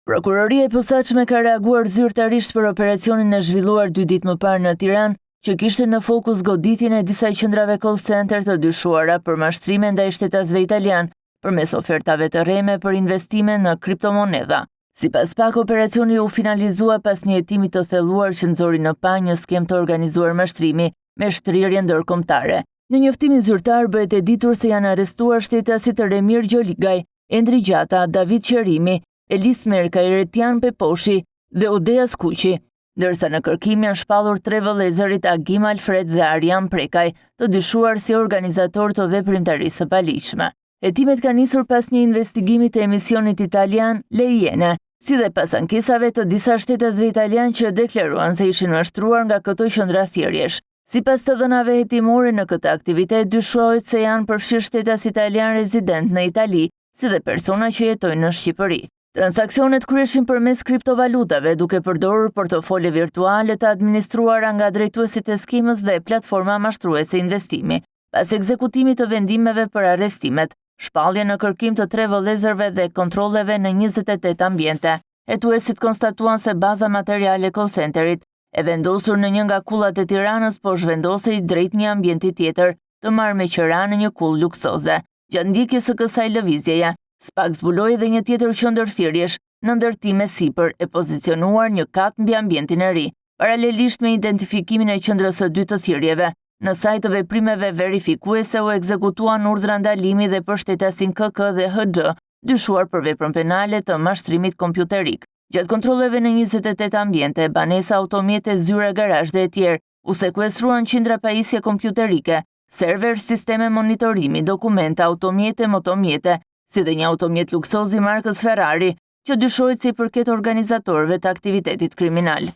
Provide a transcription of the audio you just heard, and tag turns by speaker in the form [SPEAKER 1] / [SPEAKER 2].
[SPEAKER 1] Prokuroria e posaçme ka reaguar zyrtarisht për operacionin e zhvilluar 2 ditë më parë në Tiranë, që kishte në fokus goditjen e disa qendrave call center të dyshuara për mashtrime ndaj shtetasve italian përmes ofertave të rreme për investime në kriptomonedha. Sipas PAK, operacioni u finalizua pas një hetimi të thelluar që nxori në pa një skem të organizuar mashtrimi me shtrirje ndërkombëtare. Në njoftimin zyrtar bëhet e ditur se janë arrestuar shtetasit Remir Gjoligaj, Endri Gjata, David Qerimi, Elis Merkaj, Retian Peposhi dhe Odea Skuqi, ndërsa në kërkim janë shpallur 3 vëllezërit Agim Alfred dhe Arjan Prekaj, të dyshuar si organizator të veprimtarisë së paligjshme. Hetimet kanë nisur pas një investigimi të emisionit italian Le Iene, si dhe pas ankesave të disa shtetasve italian që deklaruan se ishin mashtruar nga këto qendra thirrjesh. Sipas të dhënave hetimore në këtë aktivitet dyshohet se janë përfshirë shtetas italian rezident në Itali, si dhe persona që jetojnë në Shqipëri. Transaksionet kryeshin përmes kriptovalutave, duke përdorur portofole virtuale të administruara nga drejtuesit e skemës dhe platforma mashtruese investimi. Pas ekzekutimit të vendimeve për arrestimet, shpallje në kërkim të 3 vëllezërve dhe kontrolleve në 28 ambiente, hetuesit konstatuan se baza materiale call centerit e vendosur në një nga kullat e Tiranës po zhvendosej drejt një ambienti tjetër të marrë me qira në një kull luksoze. Gjatë ndjekjes së kësaj lëvizjeje, SPAK zbuloi edhe një tjetër qendër thirrjesh në ndërtime sipër e pozicionuar një kat mbi ambientin e ri, paralelisht me identifikimin e qendrës së dytë të thirrjeve. Në sajt të veprimeve verifikuese u ekzekutuan urdhra ndalimi dhe për shtetasin KK dhe HD, dyshuar për veprën penale të mashtrimit kompjuterik. Gjatë kontrolleve në 28 ambiente, banesa, automjete, zyra, garazh dhe e tjerë, u sekuestruan qindra pajisje kompjuterike, server, sisteme monitorimi, dokumenta, automjete, motomjete, si dhe një automjet luksozi markës Ferrari, që dyshohet se i përket organizatorëve të aktivitetit kriminal.